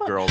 girl.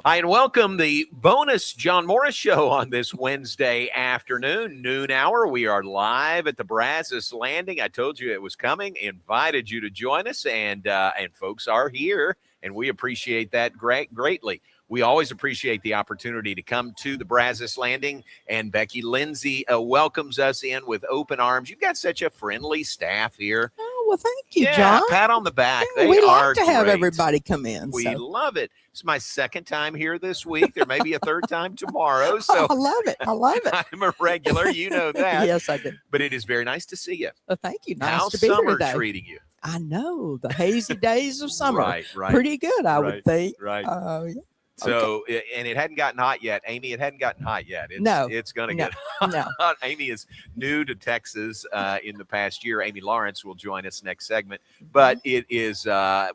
Hi, and welcome the bonus John Morris Show on this Wednesday afternoon, noon hour. We are live at the Brazos Landing. I told you it was coming, invited you to join us, and folks are here, and we appreciate that greatly. We always appreciate the opportunity to come to the Brazos Landing, and Becky Lindsay welcomes us in with open arms. You've got such a friendly staff here. Oh, well, thank you, John. Pat on the back. Yeah, we like to have everybody come in. We love it. It's my second time here this week. There may be a third time tomorrow. So I love it. I love it. I'm a regular. You know that. Yes, I do. But it is very nice to see you. Well, thank you. Nice How's to be here summer today. treating you? I know. The hazy days of summer. Right. Pretty good, I would think. Right. Yeah. So, and it hadn't gotten hot yet. Amy, it hadn't gotten hot yet. It's going to get hot. Amy is new to Texas in the past year. Amy Lawrence will join us next segment. But it is,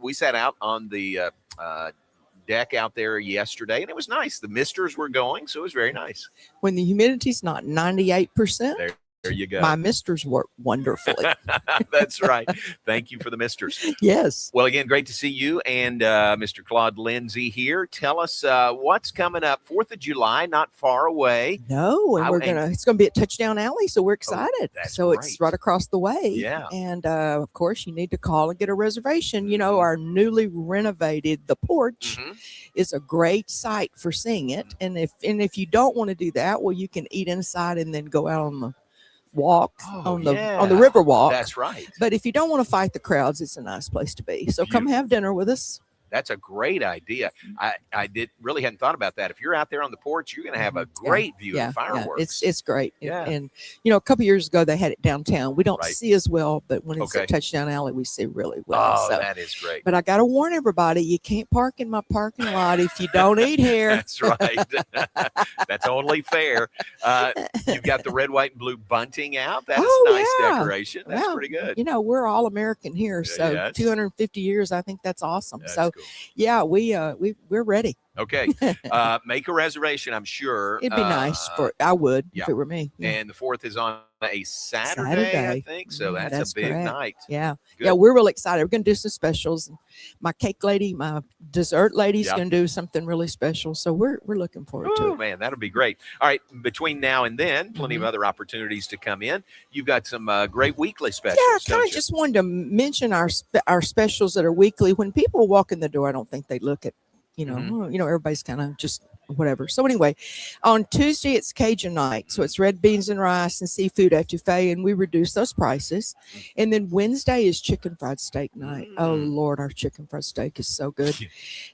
we sat out on the deck out there yesterday, and it was nice. The misters were going, so it was very nice. When the humidity's not 98%. There you go. My misters work wonderfully. That's right. Thank you for the misters. Yes. Well, again, great to see you and Mr. Claude Lindsay here. Tell us what's coming up. 4th of July, not far away. No, and it's gonna be at Touchdown Alley, so we're excited. Great. It's right across the way. Yeah. And of course, you need to call and get a reservation. You know, our newly renovated The Porch is a great site for seeing it. And if you don't want to do that, well, you can eat inside and then go out on the walk on the river walk. That's right. But if you don't want to fight the crowds, it's a nice place to be. So come have dinner with us. That's a great idea. I really hadn't thought about that. If you're out there on the porch, you're going to have a great view of fireworks. It's great. Yeah. And you know, a couple years ago they had it downtown. We don't see as well, but when it's at Touchdown Alley, we see really well. Oh, that is great. But I got to warn everybody, you can't park in my parking lot if you don't eat here. That's right. That's only fair. You've got the red, white, and blue bunting out. That's nice decoration. That's pretty good. You know, we're all American here, so 250 years, I think that's awesome. That's so cool. Yeah, we're ready. Okay. Make a reservation, I'm sure. It'd be nice I would if it were me. Yeah. And the 4th is on a Saturday, I think. So that's a big night. Yeah. Good. Yeah, we're really excited. We're going to do some specials. My cake lady, my dessert lady's going to do something really special. So we're looking forward to it. Oh, man, that'll be great. All right. Between now and then, plenty of other opportunities to come in. You've got some great weekly specials. Yeah, I kind of just wanted to mention our specials that are weekly. When people walk in the door, I don't think they look at, you know, everybody's kind of just whatever. So anyway, on Tuesday, it's Cajun night. So it's red beans and rice and seafood etouffee, and we reduce those prices. And then Wednesday is chicken fried steak night. Oh, Lord, our chicken fried steak is so good.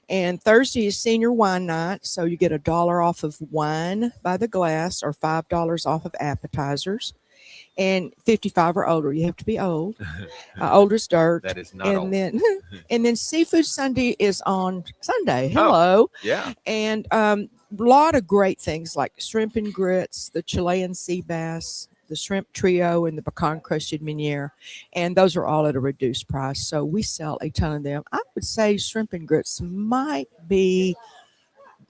And Thursday is senior wine night. So you get $1 off of wine by the glass or $5 off of appetizers. And 55 or older, you have to be old. Old as dirt. That is not old. And then Seafood Sunday is on Sunday. Hello. Yeah. And a lot of great things like shrimp and grits, the Chilean sea bass, the shrimp trio, and the pecan crusted meuniere. And those are all at a reduced price. So we sell a ton of them. I would say shrimp and grits might be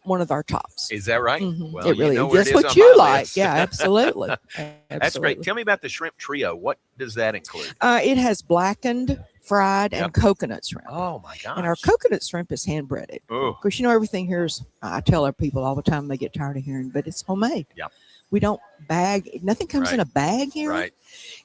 one of our tops. Is that right? Well, it really is. That's what on you my like. list. Yeah, absolutely. That's great. Tell me about the shrimp trio. What does that include? It has blackened, fried, and coconut shrimp. Oh, my gosh. And our coconut shrimp is hand breaded. Oh. Of course, you know, everything here is, I tell our people all the time, they get tired of hearing, but it's homemade. Yeah. We don't bag. Nothing comes in a bag here. Right.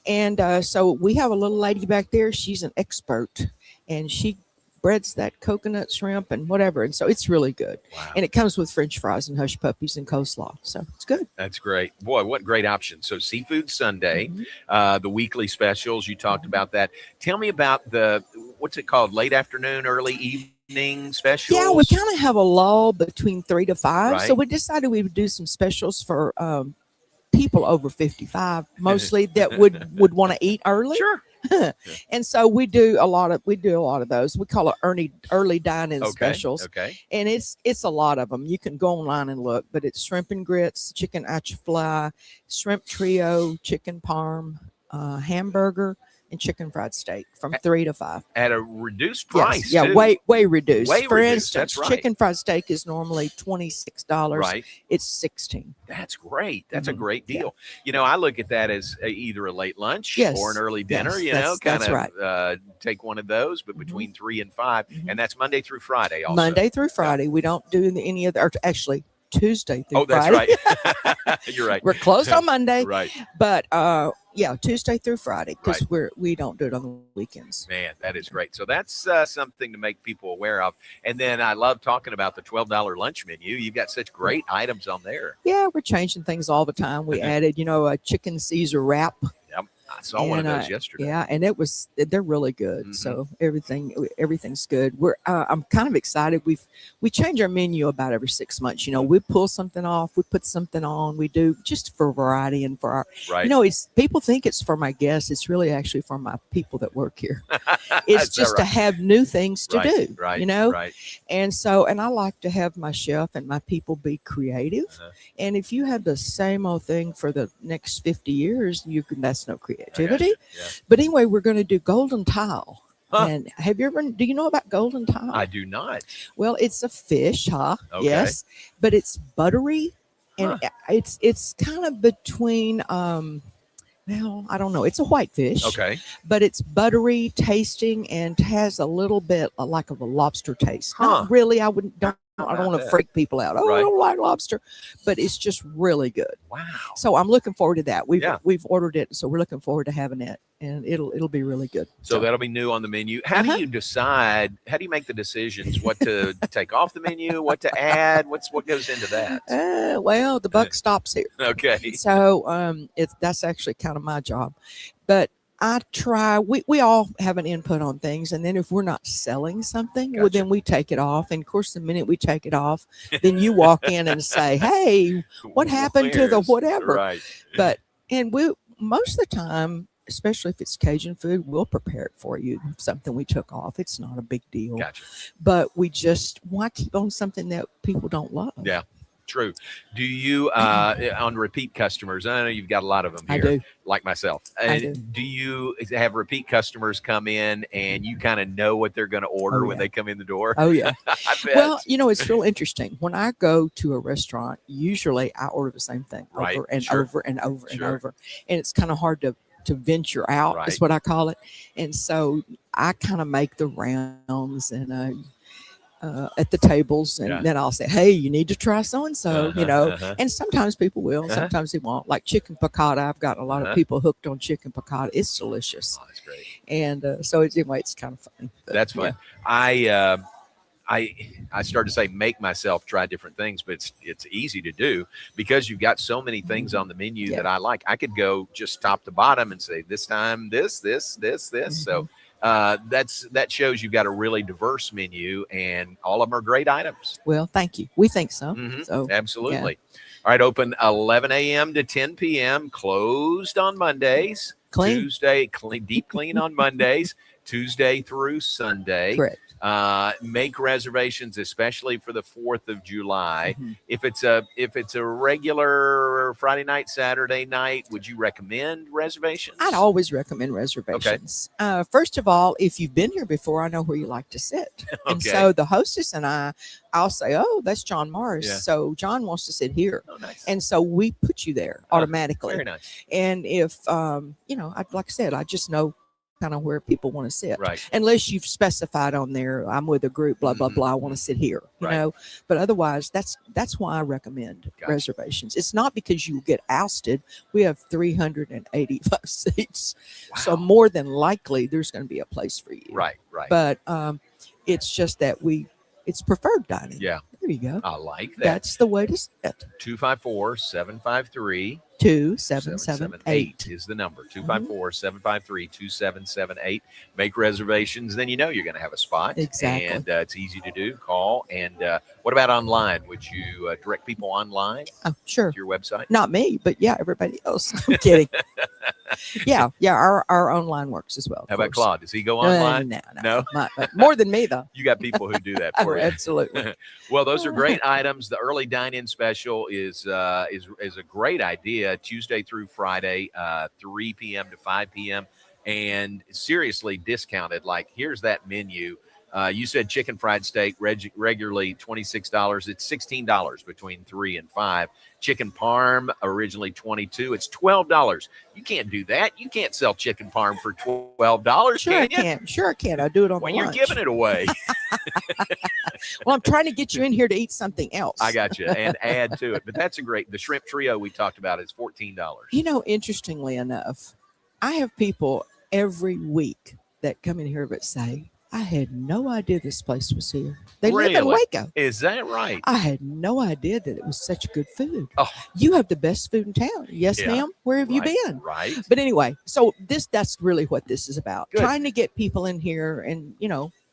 And so we have a little lady back there. She's an expert, and she breads that coconut shrimp and whatever. And so it's really good. Wow. And it comes with French fries and hush puppies and coleslaw. So it's good. That's great. Boy, what great option. So Seafood Sunday, the weekly specials, you talked about that. Tell me about what's it called? Late afternoon, early evening specials? Yeah, we kind of have a lull between 3 to 5. Right. So we decided we would do some specials for people over 55, mostly that would want to eat early. Sure. And so we do a lot of those. We call it early dine-in specials. Okay. And it's a lot of them. You can go online and look, but it's shrimp and grits, chicken atchafly, shrimp trio, chicken parm, hamburger, and chicken fried steak from 3 to 5. At a reduced price. Yes, yeah, too. way reduced. Way For reduced, instance, that's right. chicken fried steak is normally $26. Right. It's 16. That's great. That's a Mhm. great Yeah. deal. I look at that as either a late lunch Yes. or an early dinner, Yes, kind that's of right. take one of those, but Mhm. between 3 and 5. Mhm. And that's Monday through Friday also. Monday through Friday. We don't do any other, or actually Tuesday through Oh, that's Friday. right. You're right. We're closed on Monday, Right. but yeah, Tuesday through Friday, because Right. we don't do it on the weekends. Man, that is great. So that's something to make people aware of. And then I love talking about the $12 lunch menu. You've got such great items on there. Yeah, we're changing things all the time. We added, a chicken Caesar wrap. Yep. I saw one of those yesterday. Yeah, and they're really good. Mhm. So everything's good. I'm kind of excited. We change our menu about every 6 months. We pull something off, we put something on. We do just for variety and for our. Right. It's people think it's for my guests. It's really actually for my people that work here. It's just to have new things to do. Right. Right. And I like to have my chef and my people be creative. Uh-huh. And if you have the same old thing for the next 50 years, that's no creativity. Yeah. But anyway, we're going to do golden tile. Huh. And do you know about golden tile? I do not. Well, it's a fish, huh? Okay. Yes, but it's buttery, and it's kind of between well, I don't know. It's a whitefish. Okay. But it's buttery tasting and has a little bit like of a lobster taste. Huh. Not really. I don't want to that? freak people out. Oh, Right. I don't like lobster, but it's just really good. Wow. So I'm looking forward to that. Yeah. We've ordered it, so we're looking forward to having it, and it'll be really good. So that'll be new on the menu. How do you decide? How do you make the decisions? What to take off the menu? What to add? What goes into that? Well, the buck stops here. Okay. So that's actually kind of my job, but I try. We all have an input on things, and then if we're not selling something, well, Gotcha. then we take it off. And of course, the minute we take it off, then you walk in and say, "Hey, what happened to the whatever?" Right. And we most of the time, especially if it's Cajun food, we'll prepare it for you. Something we took off, it's not a big deal. Gotcha. But why keep on something that people don't love? Yeah. True. Do you on repeat customers? I know you've got a lot of them here. I do. Like myself. I do. Do you have repeat customers come in and you kind of know what they're going to order when they come in the door? Oh yeah. I bet. Well, it's real interesting. When I go to a restaurant, usually I order the same thing Right. over and Sure. over and over and Sure. over, and it's kind of hard to venture out. Right. Is what I call it. And so I kind of make the rounds and at the tables, and then I'll say, "Hey, you need to try so and so," And sometimes people will, sometimes they won't. Like chicken piccata, I've got a lot of people hooked on chicken piccata. It's delicious. Oh, that's great. And so it's kind of fun. But, That's fun. Yeah. I started to say make myself try different things, but it's easy to do because you've got so many things on the menu that I like. I could go just top to bottom and say this time this. So that shows you've got a really diverse menu, and all of them are great items. Well, thank you. We think so. Mhm. So Absolutely. All right, open 11 a.m. to 10 p.m. Closed on Mondays. Clean. Tuesday, deep clean on Mondays. Tuesday through Sunday. Correct. Make reservations, especially for the 4th of July. Mhm. If it's a regular Friday night, Saturday night, would you recommend reservations? I'd always recommend reservations. First of all, if you've been here before, I know where you like to sit. And Okay. so the hostess and I'll say, "Oh, that's John Morris. Yeah. So John wants to sit here." Oh, nice. And so we put you there automatically. Very nice. And if, like I said, I just know kind of where people want to sit. Right. Unless you've specified on there, I'm with a group, blah, blah, Mhm. blah, I want to sit here, Right. But otherwise, that's why I recommend Gotcha. reservations. It's not because you get ousted. We have 385 seats. So Wow. more than likely, there's going to be a place for you. Right. But it's just that it's preferred dining. Yeah. There you go. I like that. That's the way to sit. 254-753 2778. is the number. 254-753-2778. Make reservations, then you're going to have a spot. Exactly. And it's easy to do. Call. And what about online? Would you direct people online Oh, sure. to your website? Not me, but yeah, everybody else. I'm kidding. yeah. Our online works as well. How about course. Claude? Does he go online? No. More than me, though. You got people who do that Oh, for you. absolutely. Well, those are great items. The early dine-in special is a great idea. Tuesday through Friday, 3 p.m. to 5 p.m. and seriously discounted. Like, here's that menu. You said chicken fried steak regularly $26. It's $16 between 3 and 5. Chicken parm originally $22. It's $12. You can't do that. You can't sell chicken parm for $12. Sure, I can. Sure, I can. I do it on when the you're lunch. giving it away. Well, I'm trying to get you in here to eat something else. I got you, and add to it. But that's a great. The shrimp trio we talked about is $14. You know, interestingly enough, I have people every week that come in here but say, I had no idea this place was here. They live in Waco. Is that right? I had no idea that it was such good food. Oh. You have the best food in town. Yes, ma'am. Where have you been? Right. But anyway, so that's really what this is about. Good. Trying to get people in here and,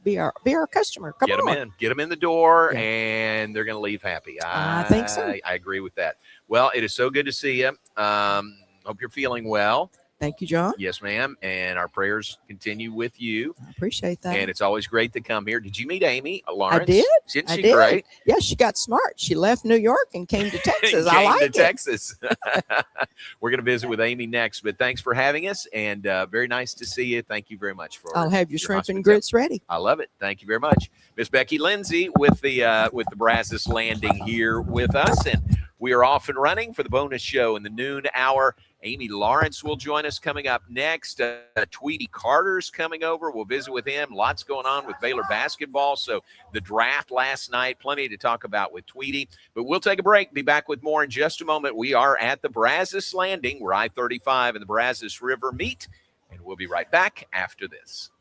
be our customer. Come on. Get them in the door, and they're going to leave happy. I think so. I agree with that. Well, it is so good to see you. Hope you're feeling well. Thank you, John. Yes, ma'am. And our prayers continue with you. I appreciate that. And it's always great to come here. Did you meet Amy Lawrence? I did. Isn't she great? Yeah, she got smart. She left New York and came to Texas. I like it. Texas. We're going to visit with Amy next, but thanks for having us, and very nice to see you. Thank you very much for. I'll have your shrimp and grits ready. I love it. Thank you very much, Miss Becky Lindsay with the Brazos Landing here with us, and we are off and running for the bonus show in the noon hour. Amy Lawrence will join us coming up next. Tweety Carter's coming over. We'll visit with him. Lots going on with Baylor basketball. So the draft last night, plenty to talk about with Tweety. But we'll take a break. Be back with more in just a moment. We are at the Brazos Landing, where I-35 and the Brazos River meet. And we'll be right back after this.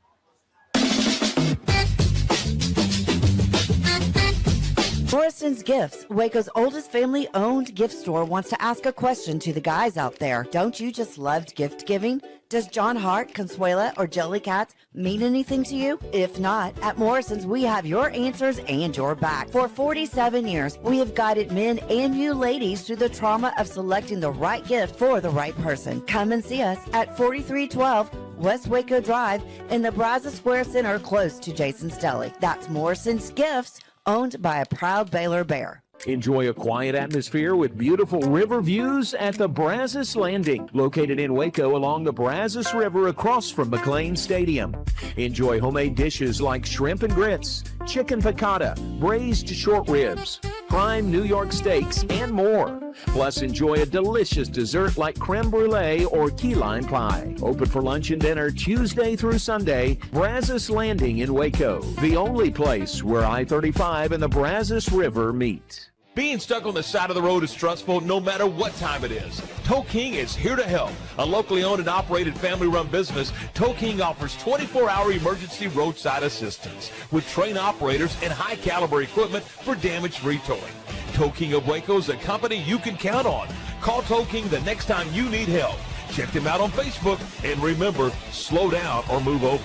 Morrison's Gifts, Waco's oldest family-owned gift store, wants to ask a question to the guys out there. Don't you just love gift giving? Does John Hart, Consuela, or Jellycat mean anything to you? If not, at Morrison's, we have your answers and your back. For 47 years, we have guided men and you ladies through the trauma of selecting the right gift for the right person. Come and see us at 4312 West Waco Drive in the Brazos Square Center, close to Jason's Deli. That's Morrison's Gifts, owned by a proud Baylor Bear. Enjoy a quiet atmosphere with beautiful river views at the Brazos Landing, located in Waco along the Brazos River across from McLean Stadium. Enjoy homemade dishes like shrimp and grits, chicken piccata, braised short ribs, prime New York steaks, and more. Plus, enjoy a delicious dessert like creme brulee or key lime pie. Open for lunch and dinner Tuesday through Sunday. Brazos Landing in Waco, the only place where I-35 and the Brazos River meet. Being stuck on the side of the road is stressful no matter what time it is. Tow King is here to help. A locally owned and operated family-run business, Tow King offers 24-hour emergency roadside assistance with trained operators and high-caliber equipment for damage-free towing. Tow King of Waco is a company you can count on. Call Tow King the next time you need help. Check them out on Facebook, and remember, slow down or move over.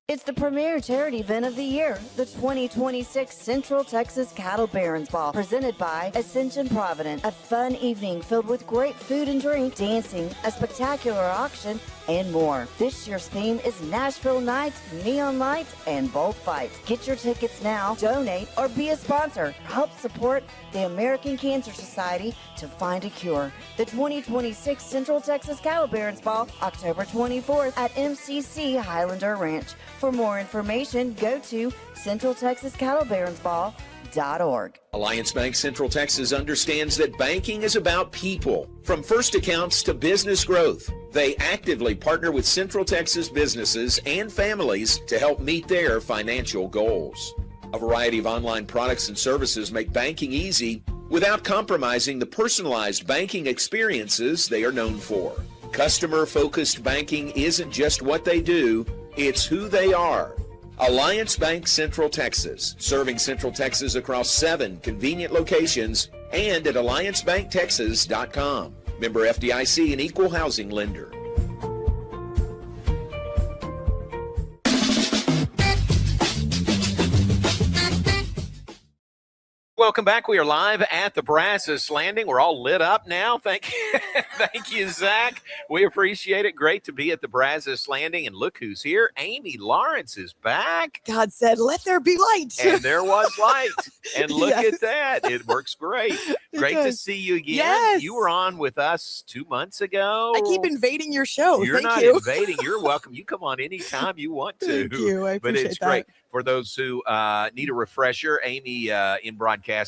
It's the premier charity event of the year, the 2026 Central Texas Cattle Barons Ball, presented by Ascension Providence. A fun evening filled with great food and drink, dancing, a spectacular auction, and more. This year's theme is Nashville Nights, Neon Lights, and Bullfights. Get your tickets now, donate, or be a sponsor. Help support the American Cancer Society to find a cure. The 2026 Central Texas Cattle Barons Ball, October 24th at MCC Highlander Ranch. For more information, go to CentralTexasCattleBaronsBall.org. Alliance Bank Central Texas understands that banking is about people. From first accounts to business growth, they actively partner with Central Texas businesses and families to help meet their financial goals. A variety of online products and services make banking easy without compromising the personalized banking experiences they are known for. Customer-focused banking isn't just what they do, it's who they are. Alliance Bank Central Texas, serving Central Texas across 7 convenient locations and at alliancebanktexas.com. Member FDIC and equal housing lender. welcome back. We are live at the Brazos Landing. We're all lit up now. Thank you. Thank you, Zach. We appreciate it. Great to be at the Brazos Landing. And look who's here. Amy Lawrence is back. God said, let there be light. And there was light. And look Yes. at that. It works great. Great to see you again. Yes. You were on with us 2 months ago. I keep invading your show. You're Thank not you. invading. You're welcome. You come on anytime you want to. Thank you. I But appreciate it's that. great. For those who need a refresher, Amy in broadcasting,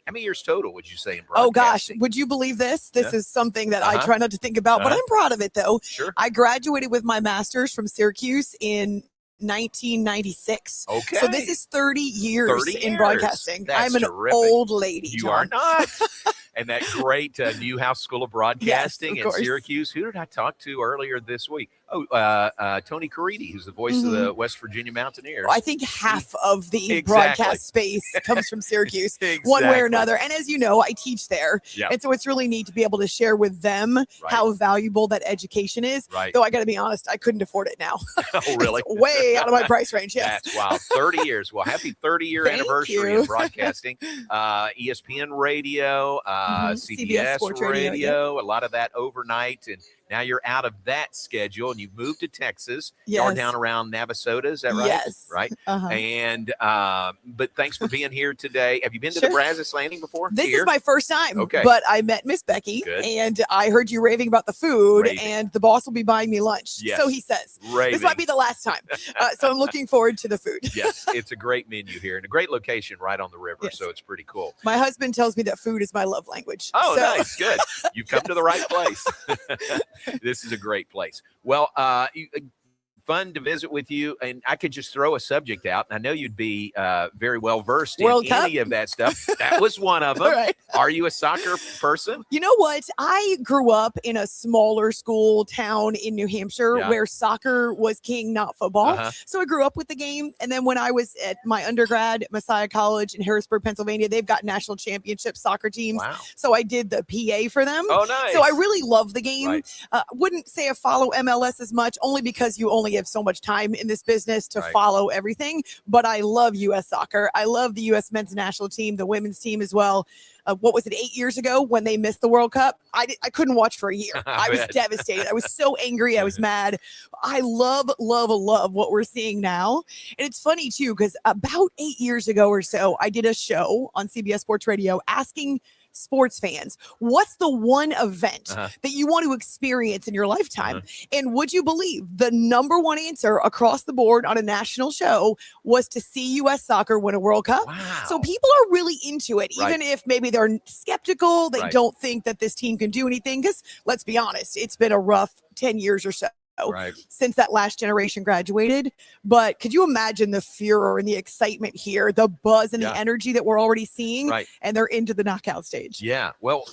how many years total would you say in Oh gosh, broadcasting? would you believe this? This Yeah. is something that I Uh-huh. try not to think about, but Uh-huh. I'm proud of it though. Sure. I graduated with my master's from Syracuse in 1996. Okay. So this is 30 years 30 in years. broadcasting. That's I'm an terrific. old lady. You John. are not. And that great Newhouse School of Broadcasting Yes, in of course. Syracuse. Who did I talk to earlier this week? Oh, Tony Caridi, who's the voice of the West Virginia Mountaineers. I think half of the Exactly. broadcast space comes from Syracuse, one way Exactly. or another. And as you know, I teach there. Yeah. And so it's really neat to be able to share with them how valuable that education is. Right. Though I got to be honest, I couldn't afford it now. Oh, really? It's way out of my price range. Yes. That's wow. 30 years. Well, happy 30-year Thank anniversary you. in broadcasting. ESPN radio, CBS Sports radio, Radio, a lot of that overnight. And now you're out of that schedule and you've moved to Texas. Yes. You're down around Navasota. Is that right? Yes. Right. Uh-huh. And, but thanks for being here today. Have you been to Sure. the Brazos Landing before? This Here? is my first time, Okay. but I met Miss Becky Good. and I heard you raving about the food Raving. and the boss will be buying me lunch. Yes. So he says, Raving. this might be the last time. So I'm looking forward to the food. Yes, it's a great menu here and a great location right on the river. Yes. So it's pretty cool. My husband tells me that food is my love language. Oh, So- nice. Good. You've come to the right place. This is a great place. Well, fun to visit with you. And I could just throw a subject out. And I know you'd be very well versed in World Cup? any of that stuff. That was one of them. All right. Are you a soccer person? You know what? I grew up in a smaller school town in New Hampshire Yeah. where soccer was king, not football. Uh-huh. So I grew up with the game. And then when I was at my undergrad at Messiah College in Harrisburg, Pennsylvania, they've got national championship soccer teams. Wow. So I did the PA for them. Oh, nice. So I really love the game. Right. Wouldn't say I follow MLS as much, only because you only have so much time in this business to Right. follow everything. But I love U.S. soccer. I love the U.S. men's national team, the women's team as well. What was it, 8 years ago when they missed the World Cup? I couldn't watch for a year. I was bet. devastated. I was so angry. I was mad. I love what we're seeing now. And it's funny, too, because about 8 years ago or so, I did a show on CBS Sports Radio asking sports fans, what's the one event that you want to experience in your lifetime? And would you believe the number one answer across the board on a national show was to see U.S. soccer win a World Cup? Wow. So people are really into it, even if maybe they're skeptical, they don't think that this team can do anything. Because let's be honest, it's been a rough 10 years or so since that last generation graduated. But could you imagine the furor and the excitement here, the buzz and the energy that we're already seeing? And they're into the knockout stage. Yeah. Well,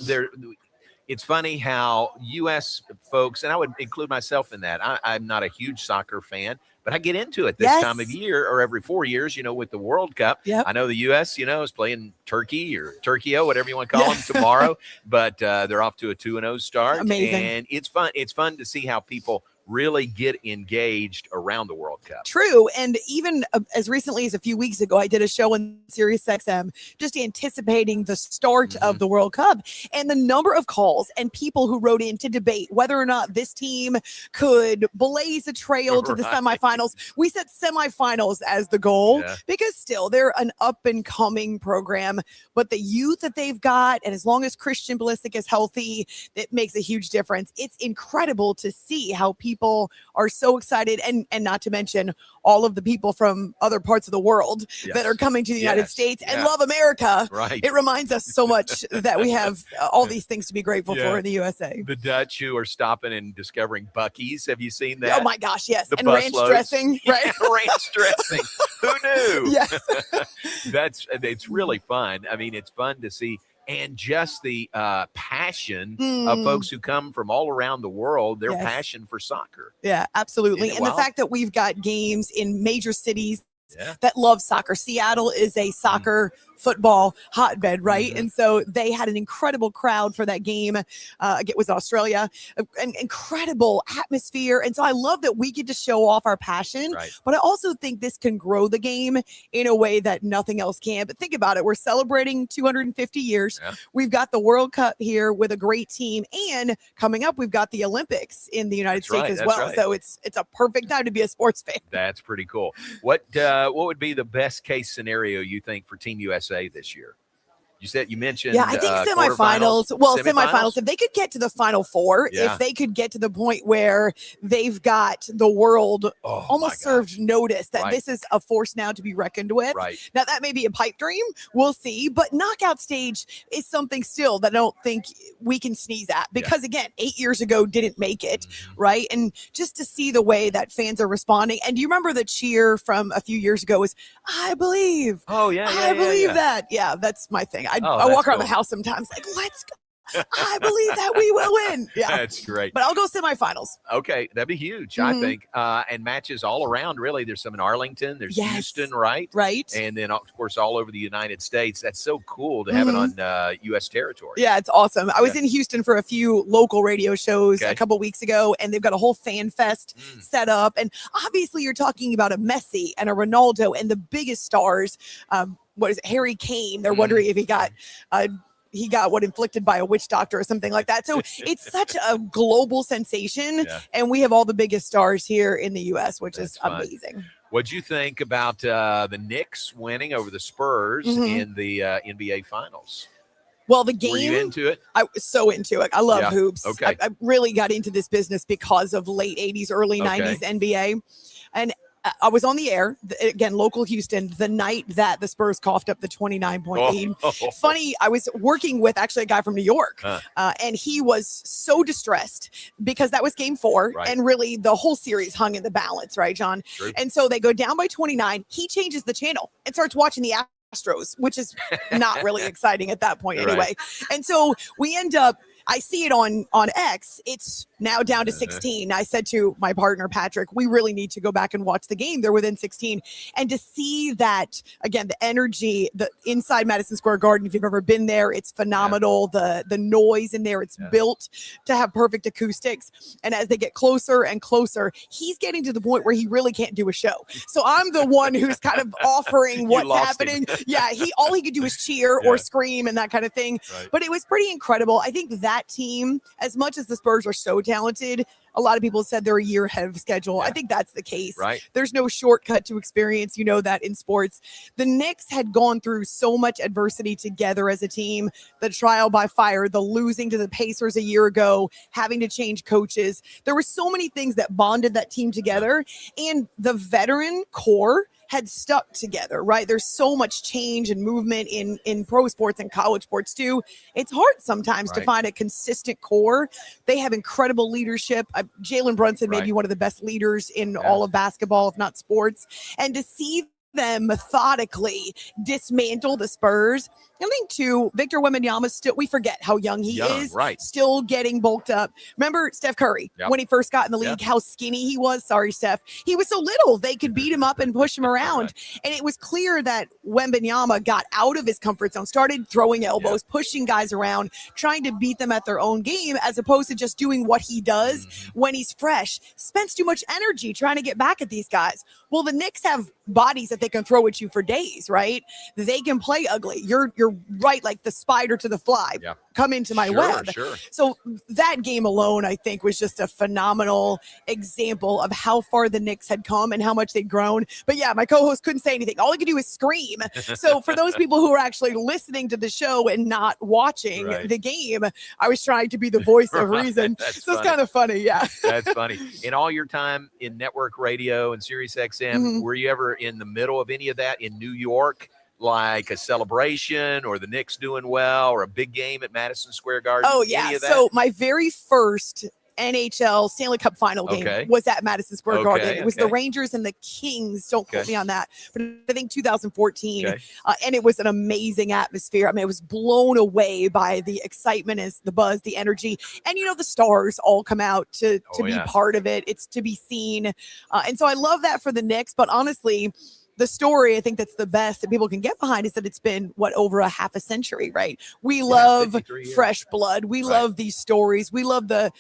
it's funny how U.S. folks, and I would include myself in that. I'm not a huge soccer fan, but I get into it this time of year or every 4 years, with the World Cup. Yep. I know the U.S., is playing Turkey or Turkey-O, whatever you want to call them, tomorrow, but they're off to a 2-0 start. Amazing. And it's fun. It's fun to see how people really get engaged around the World Cup. True. And even as recently as a few weeks ago, I did a show on Sirius XM just anticipating the start of the World Cup, and the number of calls and people who wrote in to debate whether or not this team could blaze a trail to the semifinals. We set semifinals as the goal because still they're an up and coming program, but the youth that they've got, and as long as Christian Pulisic is healthy, it makes a huge difference. It's incredible to see how people are so excited, and not to mention all of the people from other parts of the world that are coming to the United States and love America. Right. It reminds us so much that we have all these things to be grateful for in the USA. The Dutch who are stopping and discovering Buc-ee's. Have you seen that? Oh my gosh, yes. The And bus ranch loads. dressing, right? Yeah, ranch dressing. Who knew? Yes. It's really fun. I mean, it's fun to see. And just the passion of folks who come from all around the world, their passion for soccer. Yeah, absolutely. Isn't it And the wild? fact that we've got games in major cities that love soccer. Seattle is a soccer football hotbed, right? And so they had an incredible crowd for that game. It was Australia, an incredible atmosphere. And so I love that we get to show off our passion, but I also think this can grow the game in a way that nothing else can. But think about it. We're celebrating 250 years. We've got the World Cup here with a great team. And coming up, we've got the Olympics in the United States as well. So it's a perfect time to be a sports fan. That's pretty cool. What would be the best case scenario you think for Team USA this year? You mentioned I think semifinals. Well, semifinals. If they could get to the Final Four, if they could get to the point where they've got the world almost served notice that this is a force now to be reckoned with. Now that may be a pipe dream. We'll see. But knockout stage is something still that I don't think we can sneeze at because again, 8 years ago didn't make it, right? And just to see the way that fans are responding. And do you remember the cheer from a few years ago was, I believe. I believe that. Yeah, that's my thing. I walk around the house sometimes like, let's go. I believe that we will win. Yeah, that's great. But I'll go semifinals. Okay, that'd be huge, I think. And matches all around, really. There's some in Arlington. There's Houston, right? And then, of course, all over the United States. That's so cool to have it on U.S. territory. Yeah, it's awesome. I was in Houston for a few local radio shows a couple weeks ago, and they've got a whole fan fest set up. And obviously, you're talking about a Messi and a Ronaldo and the biggest stars. What is it, Harry Kane? They're wondering if he got inflicted by a witch doctor or something like that. So it's such a global sensation, and we have all the biggest stars here in the U.S., which is amazing. What'd you think about the Knicks winning over the Spurs in the NBA Finals? Well, the game. Were you into it? I was so into it. I love hoops. I really got into this business because of late 80s, early 90s NBA. And I was on the air, again, local Houston, the night that the Spurs coughed up the 29-point lead. Funny, I was working with actually a guy from New York, and he was so distressed because that was game 4, and really the whole series hung in the balance, right, John? And so they go down by 29. He changes the channel and starts watching the Astros, which is not really exciting at that point anyway. And so we end up, I see it on X. It's now down to 16. I said to my partner, Patrick, we really need to go back and watch the game. They're within 16. And to see that, again, the energy, the inside Madison Square Garden, if you've ever been there, it's phenomenal. The noise in there, it's built to have perfect acoustics. And as they get closer and closer, he's getting to the point where he really can't do a show. So I'm the one who's kind of offering what's happening. All he could do is cheer or scream and that kind of thing. But it was pretty incredible. I think that team, as much as the Spurs are so talented, a lot of people said they're a year ahead of schedule. I think that's the case. There's no shortcut to experience. You know that in sports. The Knicks had gone through so much adversity together as a team, the trial by fire, the losing to the Pacers a year ago, having to change coaches. There were so many things that bonded that team together, and the veteran core had stuck together, right? There's so much change and movement in pro sports and college sports too. It's hard sometimes to find a consistent core. They have incredible leadership. Jalen Brunson may be one of the best leaders in all of basketball, if not sports. And to see them methodically dismantle the Spurs. I think too, Victor Wembanyama still, we forget how young he is, still getting bulked up. Remember Steph Curry when he first got in the league, how skinny he was. Sorry, Steph. He was so little they could beat him up and push him around. And it was clear that Wembanyama got out of his comfort zone, started throwing elbows, pushing guys around, trying to beat them at their own game, as opposed to just doing what he does when he's fresh. Spends too much energy trying to get back at these guys. Well, the Knicks have bodies that they can throw at you for days, right? They can play ugly. You're right, like the spider to the fly. Come into my web. So that game alone, I think, was just a phenomenal example of how far the Knicks had come and how much they'd grown. But yeah, my co-host couldn't say anything. All he could do is scream. So for those people who are actually listening to the show and not watching the game, I was trying to be the voice of reason. So it's kind of funny. Yeah. That's funny. In all your time in network radio and Sirius XM, were you ever in the middle of any of that in New York? Like a celebration or the Knicks doing well or a big game at Madison Square Garden? Oh, yeah. So my very first NHL Stanley Cup final game was at Madison Square Garden. It was the Rangers and the Kings. Don't quote me on that. But I think 2014. And it was an amazing atmosphere. I mean, I was blown away by the excitement, and the buzz, the energy. And, you know, the stars all come out to be part of it. It's to be seen. And so I love that for the Knicks. But honestly, the story, I think that's the best that people can get behind is that it's been over a half a century, right? We love fresh blood. We love these stories. We love the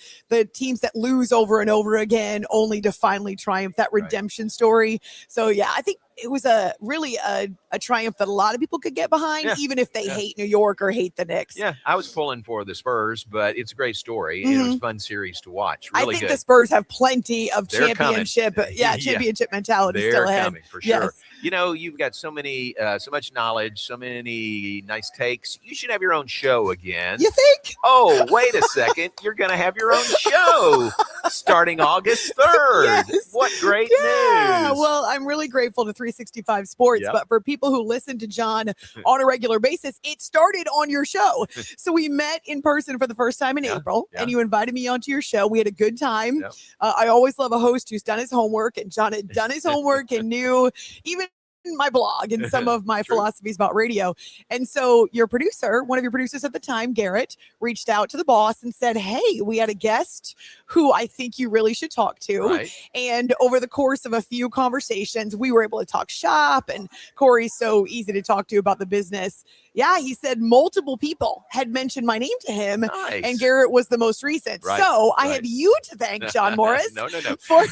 teams that lose over and over again, only to finally triumph, that redemption story. So yeah, I think it was a triumph that a lot of people could get behind, even if they hate New York or hate the Knicks. Yeah, I was pulling for the Spurs, but it's a great story. And it was a fun series to watch. Really I think good. the Spurs have plenty of championship mentality They're still ahead. Coming, for sure. You know, you've got so much knowledge, so many nice takes. You should have your own show again. You think? Oh, wait a second. You're going to have your own show starting August 3rd. Yes. What great news. Well, I'm really grateful to 365 Sports, but for people who listen to John on a regular basis, it started on your show. So we met in person for the first time in April, and you invited me onto your show. We had a good time. I always love a host who's done his homework, and John had done his homework and knew even my blog and some of my philosophies about radio. And so your producer, one of your producers at the time, Garrett, reached out to the boss and said, hey, we had a guest who I think you really should talk to. Right. And over the course of a few conversations, we were able to talk shop, and Corey's so easy to talk to about the business. Yeah, he said multiple people had mentioned my name to him, and Garrett was the most recent. So I have you to thank, John Morris, for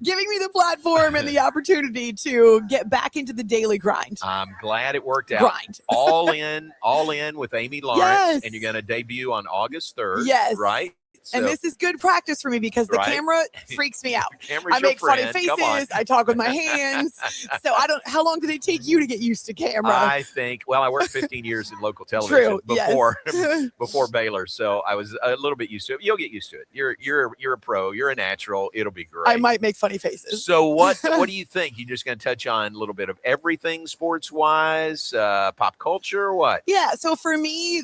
giving me the platform and the opportunity to get back into the daily grind. I'm glad it worked out. All in with Amy Lawrence, and you're going to debut on August 3rd. Yes. Right? So, and this is good practice for me because the camera freaks me out. I make funny faces. I talk with my hands. So how long did it take you to get used to camera? I think, I worked 15 years in local television before Baylor. So I was a little bit used to it. You'll get used to it. You're a pro. You're a natural. It'll be great. I might make funny faces. So what do you think? You're just going to touch on a little bit of everything sports wise, pop culture, what? Yeah. So for me,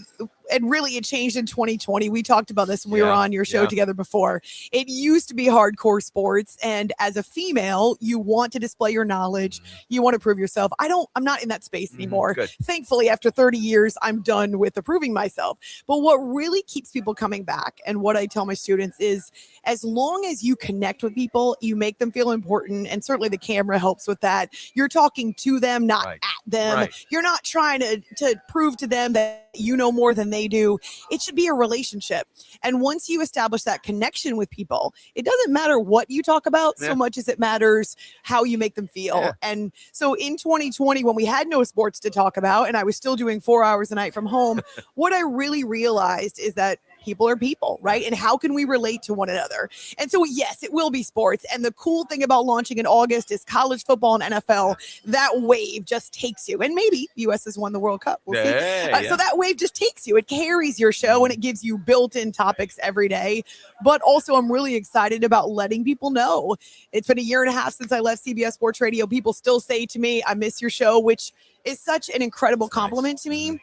it changed in 2020. We talked about this when we were on your show together before. It used to be hardcore sports. And as a female, you want to display your knowledge. You want to prove yourself. I'm not in that space anymore. Thankfully, after 30 years, I'm done with approving myself. But what really keeps people coming back, and what I tell my students is, as long as you connect with people, you make them feel important. And certainly the camera helps with that. You're talking to them, not at them. You're not trying to prove to them that you know more than they do. It should be a relationship. And once you establish that connection with people, it doesn't matter what you talk about so much as it matters how you make them feel. And so in 2020, when we had no sports to talk about and I was still doing 4 hours a night from home, what I really realized is that people are people, right? And how can we relate to one another? And so, yes, it will be sports. And the cool thing about launching in August is college football and NFL. That wave just takes you. And maybe U.S. has won the World Cup. We'll see. So that wave just takes you. It carries your show, and it gives you built-in topics every day. But also, I'm really excited about letting people know. It's been a year and a half since I left CBS Sports Radio. People still say to me, I miss your show, which is such an incredible compliment to me.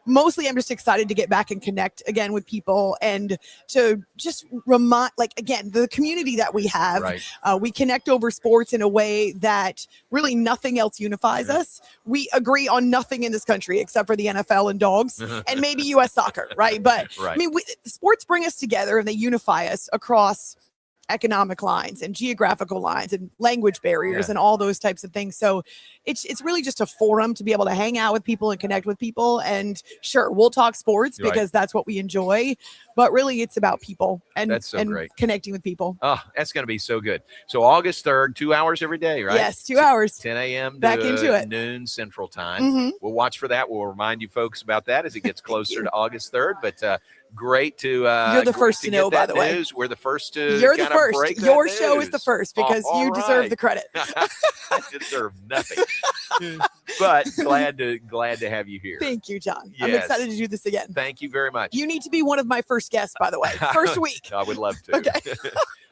Mostly, I'm just excited to get back and connect again with people and to just remind, again, the community that we have. We connect over sports in a way that really nothing else unifies us. We agree on nothing in this country except for the NFL and dogs and maybe U.S. soccer, right? But I mean, sports bring us together and they unify us across economic lines and geographical lines and language barriers and all those types of things. So it's really just a forum to be able to hang out with people and connect with people. And sure, we'll talk sports because that's what we enjoy, but really it's about people and, great. Connecting with people. Oh, that's going to be so good. So August 3rd, 2 hours every day, right? Yes, 2 hours. 10 a.m. Back into it. Noon Central Time. We'll watch for that. We'll remind you folks about that as it gets closer to August 3rd. But great to you're the first to know, by the way. We're the first to you're the first. Break your that show news. Is the first because you deserve the credit. I deserve nothing. But glad to have you here. Thank you, John. I'm excited to do this again. Thank you very much. You need to be one of my first guests, by the way. First week. I would love to. Okay.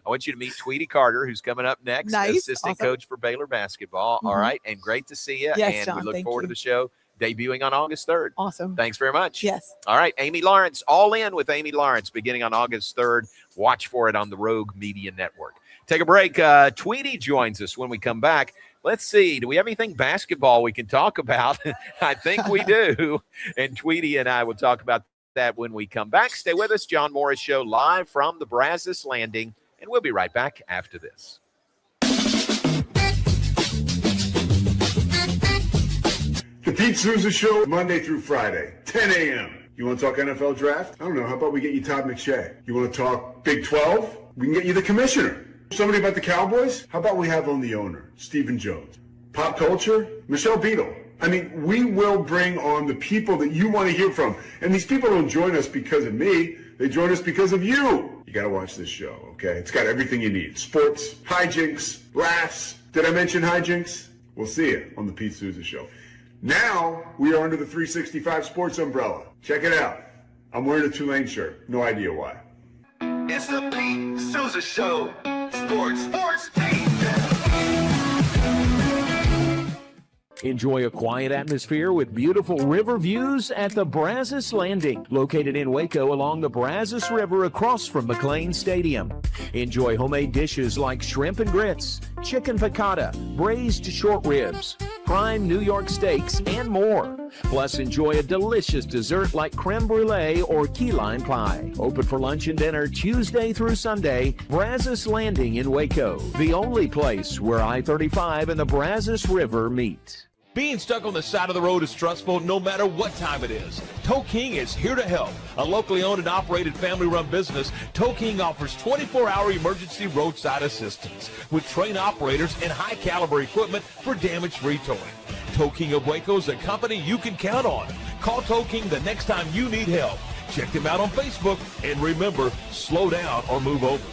I want you to meet Tweety Carter, who's coming up next, assistant coach for Baylor basketball. All right, and great to see you. Yes, and John, we look forward to the show debuting on August 3rd. Awesome. Thanks very much. Yes. All right, Amy Lawrence, All In with Amy Lawrence, beginning on August 3rd. Watch for it on the Rogue Media Network. Take a break. Tweety joins us when we come back. Let's see. Do we have anything basketball we can talk about? I think we do. And Tweety and I will talk about that when we come back. Stay with us. John Morris Show live from the Brazos Landing. And we'll be right back after this. Pete Souza Show, Monday through Friday, 10 a.m. You want to talk NFL draft? I don't know. How about we get you Todd McShay? You want to talk Big 12? We can get you the commissioner. Somebody about the Cowboys? How about we have on the owner, Stephen Jones? Pop culture? Michelle Beadle. I mean, we will bring on the people that you want to hear from. And these people don't join us because of me. They join us because of you. You got to watch this show, okay? It's got everything you need. Sports, hijinks, laughs. Did I mention hijinks? We'll see you on the Pete Souza Show. Now, we are under the 365 Sports umbrella. Check it out. I'm wearing a Tulane shirt. No idea why. It's the Pete Souza Show. Sports, team. Enjoy a quiet atmosphere with beautiful river views at the Brazos Landing, located in Waco along the Brazos River across from McLean Stadium. Enjoy homemade dishes like shrimp and grits, chicken piccata, braised short ribs, prime New York steaks, and more. Plus, enjoy a delicious dessert like creme brulee or key lime pie. Open for lunch and dinner Tuesday through Sunday. Brazos Landing in Waco, the only place where I-35 and the Brazos River meet. Being stuck on the side of the road is stressful no matter what time it is. Tow King is here to help. A locally owned and operated family-run business, Tow King offers 24-hour emergency roadside assistance with trained operators and high-caliber equipment for damage-free towing. Tow King of Waco is a company you can count on. Call Tow King the next time you need help. Check them out on Facebook, and remember, slow down or move over.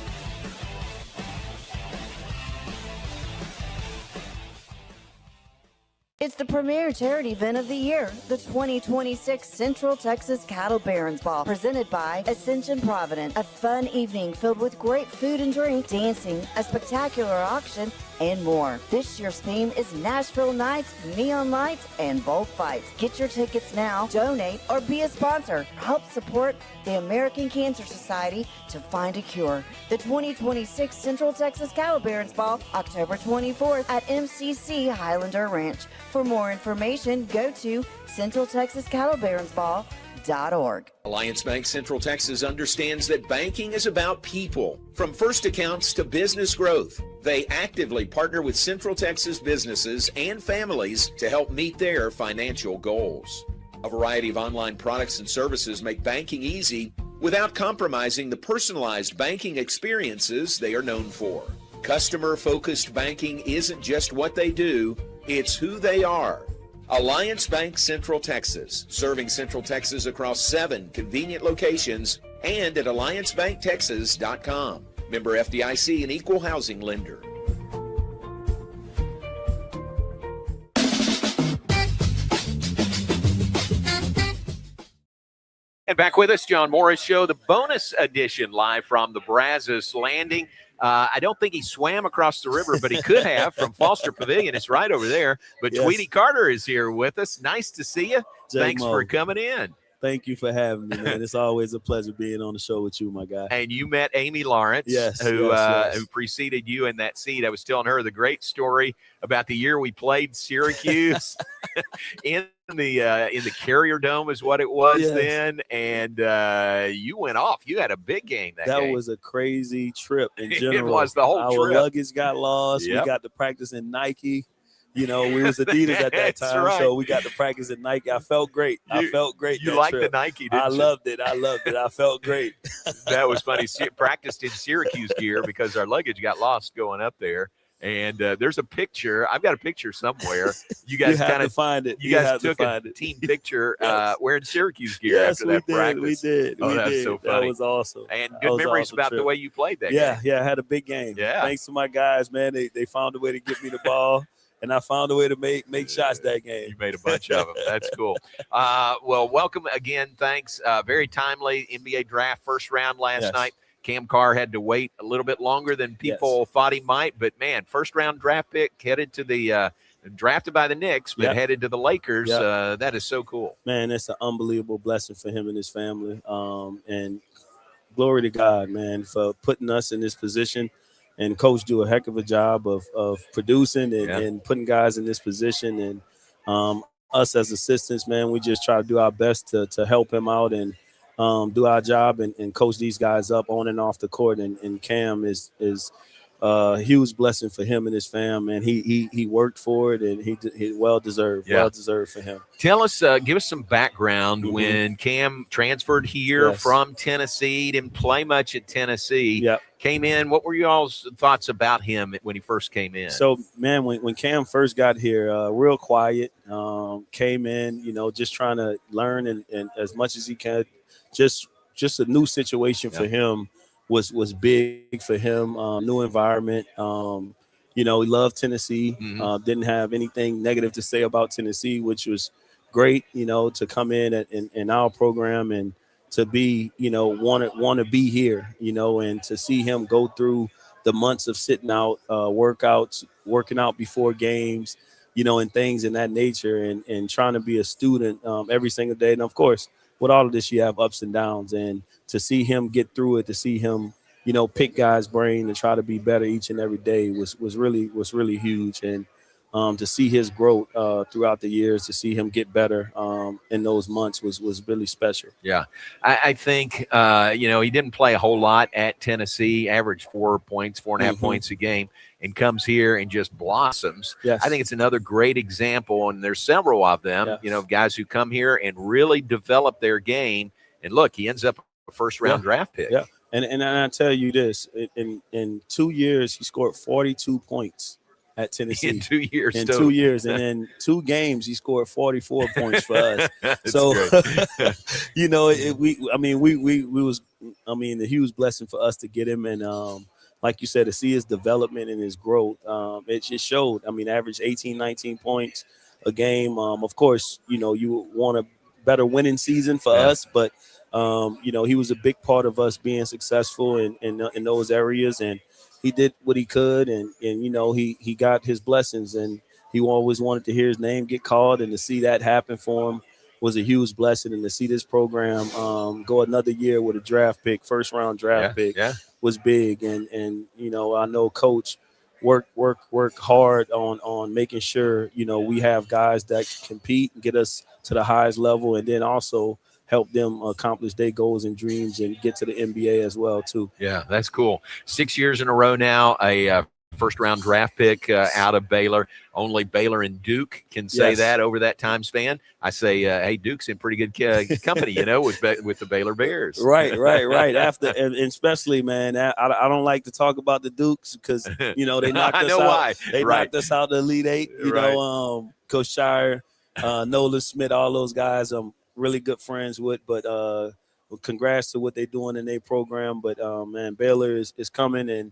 It's the premier charity event of the year, the 2026 Central Texas Cattle Barons Ball, presented by Ascension Provident. A fun evening filled with great food and drink, dancing, a spectacular auction, and more. This year's theme is Nashville Nights, Neon Lights, and Bullfights. Get your tickets now, donate, or be a sponsor. Help support the American Cancer Society to find a cure. The 2026 Central Texas Cattle Barons Ball, October 24th at MCC Highlander Ranch. For more information, go to CentralTexasCattleBaronsBall.org. Alliance Bank Central Texas understands that banking is about people. From first accounts to business growth, they actively partner with Central Texas businesses and families to help meet their financial goals. A variety of online products and services make banking easy without compromising the personalized banking experiences they are known for. Customer-focused banking isn't just what they do, it's who they are. Alliance Bank Central Texas, serving Central Texas across 7 convenient locations and at alliancebanktexas.com. Member FDIC and equal housing lender. And back with us, John Morris Show, the bonus edition, live from the Brazos Landing. I don't think he swam across the river, but he could have from Foster Pavilion. It's right over there. But yes. Tweety Carter is here with us. Nice to see you. Thanks for coming in. Thank you for having me, man. It's always a pleasure being on the show with you, my guy. And you met Amy Lawrence, who preceded you in that seat. I was telling her the great story about the year we played Syracuse in the Carrier Dome is what it was then. And you went off. You had a big game that game. That was a crazy trip in general. It was the whole trip. Our luggage got lost. Yep. We got to practice in Nike. You know, we was Adidas at that time, so we got to practice at Nike. I felt great. I felt great. You liked the Nike, didn't you? I loved it. I felt great. That was funny. Practiced in Syracuse gear because our luggage got lost going up there. And there's a picture. I've got a picture somewhere. You guys kind of find it. You guys took a team picture wearing Syracuse gear after that practice. We did. Oh, that's so funny. That was awesome. And good memories about the way you played that game. Yeah, I had a big game. Yeah. Thanks to my guys, man. They found a way to give me the ball. And I found a way to make shots that game. You made a bunch of them. That's cool. Well, welcome again. Thanks. Very timely NBA draft first round last night. Cam Carr had to wait a little bit longer than people thought he might. But, man, first round draft pick headed to the drafted by the Knicks, but headed to the Lakers. That is so cool. Man, it's an unbelievable blessing for him and his family. And glory to God, man, for putting us in this position. And Coach do a heck of a job of producing and putting guys in this position. And us as assistants, man, we just try to do our best to help him out and do our job and coach these guys up on and off the court. And Cam is huge blessing for him and his fam, and he worked for it, and he well deserved for him. Tell us, give us some background when Cam transferred here from Tennessee, didn't play much at Tennessee. Came in. What were y'all's thoughts about him when he first came in? So, man, when Cam first got here, real quiet, came in, just trying to learn and as much as he can. Just a new situation for him was big for him. New environment. He loved Tennessee. Didn't have anything negative to say about Tennessee, which was great. To come in our program and to be, want to be here, and to see him go through the months of sitting out, working out before games, and things in that nature, and trying to be a student every single day. And of course, with all of this, you have ups and downs, and to see him get through it, to see him, pick guys' brain and try to be better each and every day was really huge. And to see his growth throughout the years, to see him get better in those months was really special. Yeah, I think he didn't play a whole lot at Tennessee, averaged 4 points, 4.5 points a game, and comes here and just blossoms. I think it's another great example, and there's several of them. Guys who come here and really develop their game. And look, he ends up a first-round draft pick. Yeah, and I tell you this: in 2 years, he scored 42 points at Tennessee. In 2 years. In 2 years, and in 2 games, he scored 44 points for us. So, we was a huge blessing for us to get him, and like you said, to see his development and his growth, it just showed. Average 18, 19 points a game. Of course, you want a better winning season for us, but he was a big part of us being successful in those areas, and he did what he could, and he got his blessings, and he always wanted to hear his name get called, and to see that happen for him was a huge blessing. And to see this program go another year with a first round draft pick was big. And I know Coach work hard on making sure we have guys that can compete and get us to the highest level, and then also help them accomplish their goals and dreams and get to the NBA as well, too. Yeah, that's cool. 6 years in a row now, a first-round draft pick out of Baylor. Only Baylor and Duke can say that over that time span. I say, hey, Duke's in pretty good company, with the Baylor Bears. Right. After, and especially, man, I don't like to talk about the Dukes because, they knocked us out. Why. They knocked us out the Elite Eight. Coach Shire, Nolan Smith, all those guys really good friends with, but congrats to what they're doing in their program. But man, Baylor is coming, and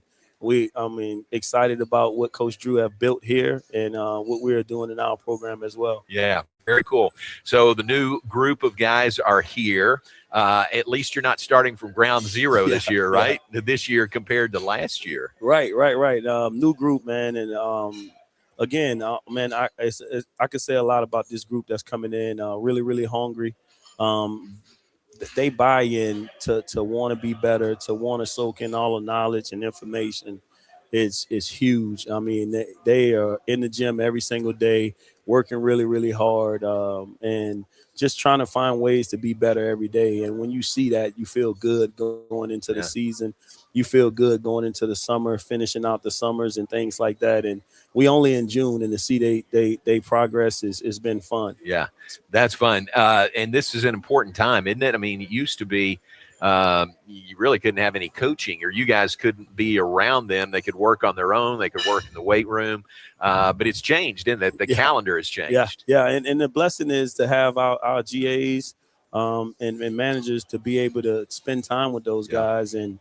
excited about what Coach Drew have built here and what we're doing in our program as well. Yeah, very cool. So the new group of guys are here. At least you're not starting from ground zero this year, right? This year compared to last year. Right. New group, man, and again, man, I could say a lot about this group that's coming in, really, really hungry. They buy in to want to be better, to want to soak in all the knowledge and information. It's huge. They are in the gym every single day, working really, really hard, and just trying to find ways to be better every day. And when you see that, you feel good going into the season. You feel good going into the summer, finishing out the summers and things like that. And we only in June, and to see they progress has been fun. Yeah, that's fun. And this is an important time, isn't it? It used to be you really couldn't have any coaching, or you guys couldn't be around them. They could work on their own. They could work in the weight room. But it's changed, isn't it? The calendar has changed. Yeah. And the blessing is to have our GAs and managers to be able to spend time with those guys and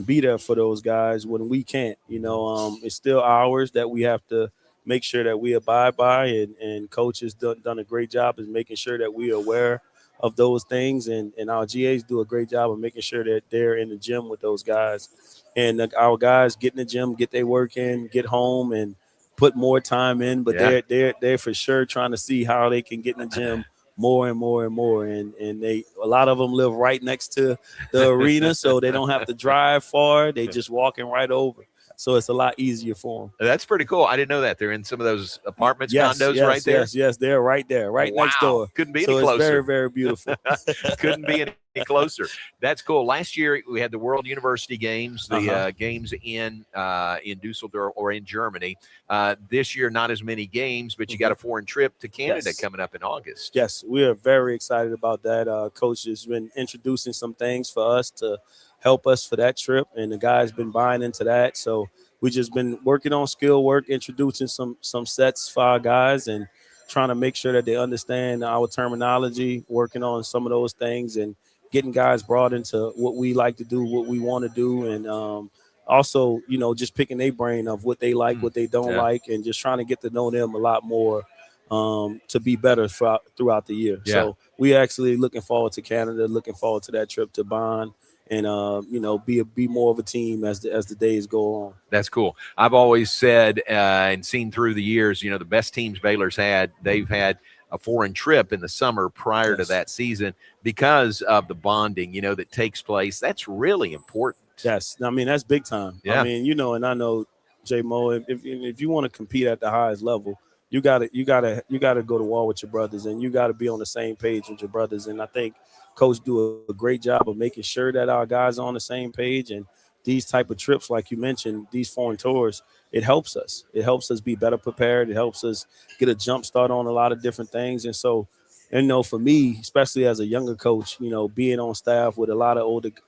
be there for those guys when we can't. It's still hours that we have to make sure that we abide by, and Coach has done a great job of making sure that we are aware of those things, and our GAs do a great job of making sure that they're in the gym with those guys, and our guys get in the gym, get their work in, get home, and put more time in. But they're for sure trying to see how they can get in the gym more and more and more, and a lot of them live right next to the arena, so they don't have to drive far. They just walking right over. So it's a lot easier for them. That's pretty cool. I didn't know that. They're in some of those apartments, condos right there? Yes, they're right there, right next door. Couldn't be so any closer. It's very, very beautiful. Couldn't be any closer. That's cool. Last year we had the World University Games, the games in Dusseldorf or in Germany. This year, not as many games, but you got a foreign trip to Canada coming up in August. Yes, we are very excited about that. Coach has been introducing some things for us to help us for that trip, and the guys been buying into that. So we just been working on skill work, introducing some sets for our guys, and trying to make sure that they understand our terminology, working on some of those things, and getting guys brought into what we like to do, what we want to do, and also, just picking their brain of what they like, what they don't like, and just trying to get to know them a lot more to be better throughout the year. Yeah. So we actually looking forward to Canada, looking forward to that trip to Bonn, and be more of a team as the days go on. That's cool. I've always said and seen through the years, the best teams Baylor's had, they've had a foreign trip in the summer prior to that season because of the bonding, that takes place. That's really important. Yes, I mean that's big time. Yeah. I mean, and I know J Mo, if you want to compete at the highest level, you gotta go to war with your brothers, and you gotta be on the same page with your brothers. And I think Coach do a great job of making sure that our guys are on the same page. And these type of trips, like you mentioned, these foreign tours, it helps us. It helps us be better prepared. It helps us get a jump start on a lot of different things. And so, for me, especially as a younger coach, being on staff with a lot of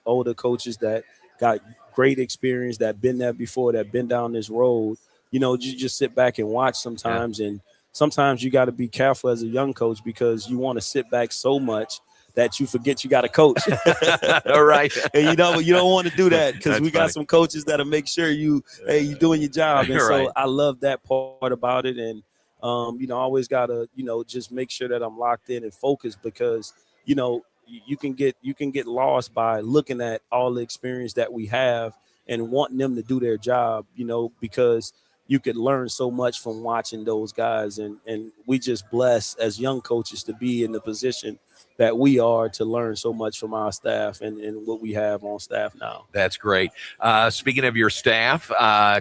older coaches that got great experience, that been there before, that been down this road, you just sit back and watch sometimes. And sometimes you got to be careful as a young coach because you want to sit back so much that you forget you got a coach. All right. And you don't want to do that because we got some coaches that'll make sure you're doing your job. And so I love that part about it. And, I always got to, just make sure that I'm locked in and focused because, you can get lost by looking at all the experience that we have and wanting them to do their job, because you could learn so much from watching those guys. And we just blessed as young coaches to be in the position that we are to learn so much from our staff and what we have on staff now. That's great. Speaking of your staff,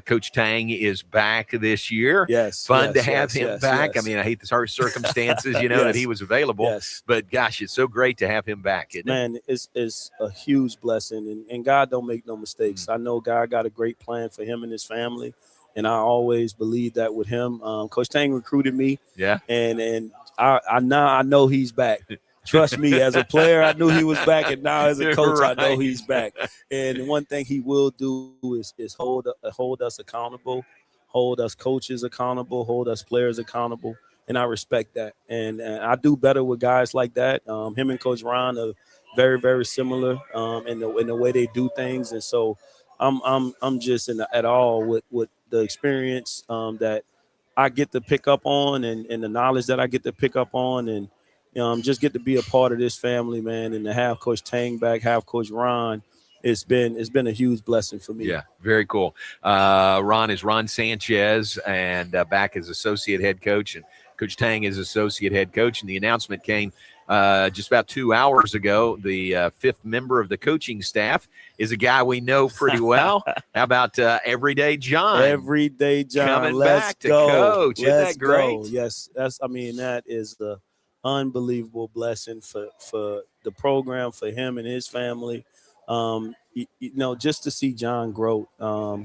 Coach Tang is back this year. Yes. Fun to have him back. Yes. I mean, I hate the circumstances, that he was available. Yes. But gosh, it's so great to have him back, isn't Man, it? it's a huge blessing. And God don't make no mistakes. I know God got a great plan for him and his family. And I always believe that with him. Coach Tang recruited me. Yeah. And I know he's back. Trust me, as a player, I knew he was back, and now as a coach, I know he's back. And one thing he will do is hold us accountable, hold us coaches accountable, hold us players accountable, and I respect that. And I do better with guys like that. Him and Coach Ron are very, very similar in the way they do things, and so I'm just at all with the experience that I get to pick up on and the knowledge that I get to pick up on and. Just get to be a part of this family, man, and to have Coach Tang back, have Coach Ron. It's been a huge blessing for me. Yeah, very cool. Ron is Ron Sanchez, and back as associate head coach, and Coach Tang is associate head coach. And the announcement came just about 2 hours ago. The fifth member of the coaching staff is a guy we know pretty well. How about Everyday John? Everyday John coming Let's back to go. coach. Isn't that great? Go. Yes, that is the unbelievable blessing for the program, for him and his family. Just to see John grow.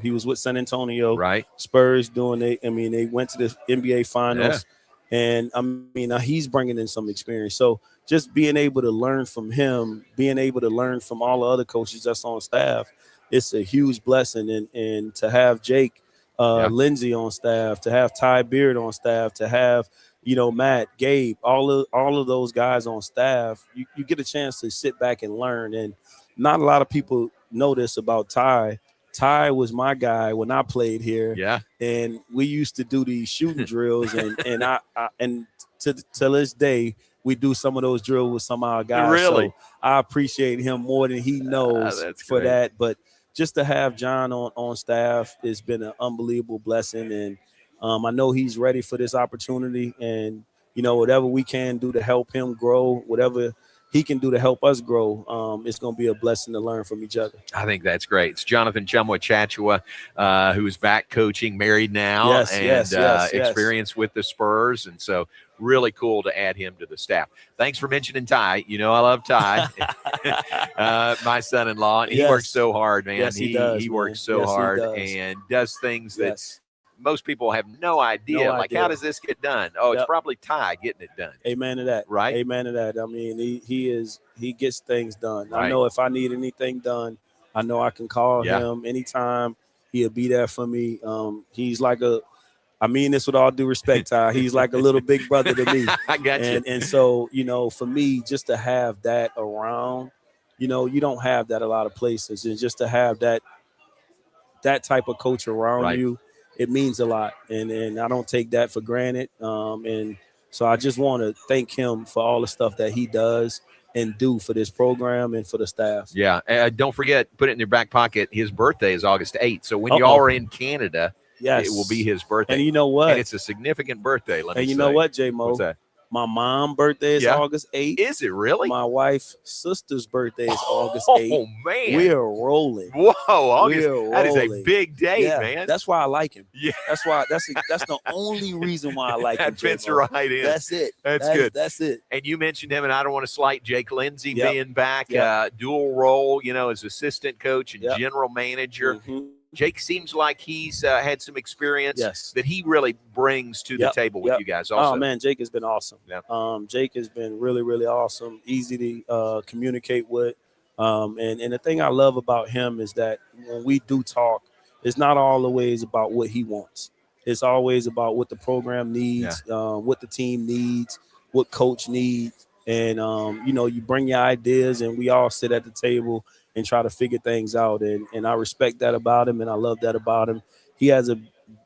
He was with San Antonio, right? Spurs they went to the NBA Finals, and he's bringing in some experience. So just being able to learn from him, being able to learn from all the other coaches that's on staff, it's a huge blessing. And to have Jake Lindsey on staff, to have Ty Beard on staff, to have Matt, Gabe, all of those guys on staff, you get a chance to sit back and learn. And not a lot of people know this about Ty. Ty was my guy when I played here. Yeah. And we used to do these shooting drills and I to this day we do some of those drills with some of our guys. Really? So I appreciate him more than he knows for that. But just to have John on staff has been an unbelievable blessing. And I know he's ready for this opportunity, and whatever we can do to help him grow, whatever he can do to help us grow, it's going to be a blessing to learn from each other. I think that's great. It's Jonathan Chumwa-Chachua, who is back coaching, married now, experienced with the Spurs. And so really cool to add him to the staff. Thanks for mentioning Ty. You know I love Ty, my son-in-law. And he works so hard, man. Yes, he does. He works so hard and does things that most people have no idea. How does this get done? Oh, it's probably Ty getting it done. Amen to that. Right? Amen to that. I mean, he gets things done. Right. I know if I need anything done, I know I can call him anytime. He'll be there for me. He's like I mean this with all due respect, Ty. He's like a little big brother to me. I got you. And so, for me, just to have that around, you don't have that a lot of places. And just to have that type of coach around you, it means a lot, and I don't take that for granted. And so I just want to thank him for all the stuff that he does and do for this program and for the staff. Yeah, don't forget, put it in your back pocket. His birthday is August 8th. So when y'all are in Canada, it will be his birthday. And you know what? And it's a significant birthday. Let me say. And you know what, J-Mo? What's that? My mom's birthday is August 8th. Is it really? My wife's sister's birthday is August 8th. Oh, man. We're rolling. Whoa, August. That is a big date, man. That's why I like him. Yeah. That's the only reason why I like him. That fits right in. That's it. That's good. That's it. And you mentioned him, and I don't want to slight Jake Lindsey being back, dual role, as assistant coach and general manager. Mm-hmm. Jake seems like he's had some experience that he really brings to the table with you guys also. Oh, man, Jake has been awesome. Jake has been really, really awesome, easy to communicate with. And the thing I love about him is that when we do talk, it's not always about what he wants. It's always about what the program needs, what the team needs, what coach needs. And, you bring your ideas and we all sit at the table and try to figure things out. And I respect that about him, and I love that about him. He has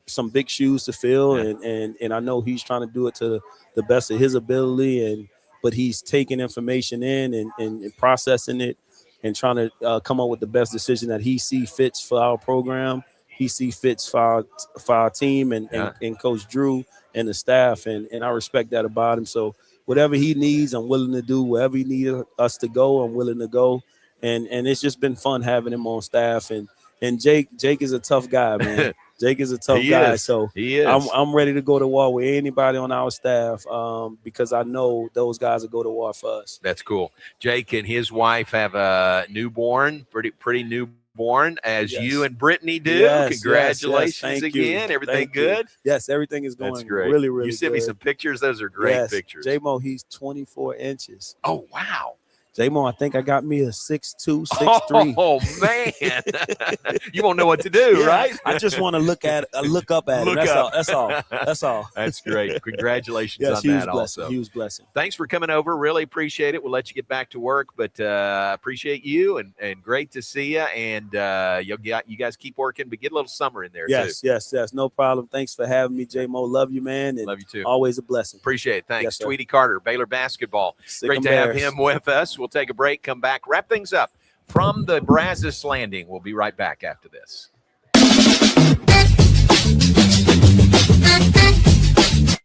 some big shoes to fill, and I know he's trying to do it to the best of his ability. But he's taking information in and processing it and trying to come up with the best decision that he sees fits for our program. He sees fits for our team and Coach Drew and the staff, and I respect that about him. So whatever he needs, I'm willing to do. Wherever he needs us to go, I'm willing to go. And it's just been fun having him on staff. And Jake is a tough guy, man. Jake is a tough guy. So he is. I'm ready to go to war with anybody on our staff because I know those guys will go to war for us. That's cool. Jake and his wife have a newborn, pretty newborn, as you and Brittany do. Yes, Congratulations again. Everything good? Yes, everything is going great. really, really good. You sent me some pictures. Those are great pictures. J-Mo, he's 24 inches. Oh, wow. J-Mo, I think I got me a 6'2", 6'3". Oh, man. You won't know what to do, right? I just want to look up at it. That's all. That's great. Congratulations on that also. Huge blessing. Thanks for coming over. Really appreciate it. We'll let you get back to work, but appreciate you and great to see you. And you guys keep working, but get a little summer in there too. Yes. No problem. Thanks for having me, J-Mo. Love you, man. And love you too. Always a blessing. Appreciate it. Thanks. Yes, Tweety Carter, Baylor basketball. Great to have him with us. We'll take a break, come back, wrap things up from the Brazos Landing. We'll be right back after this.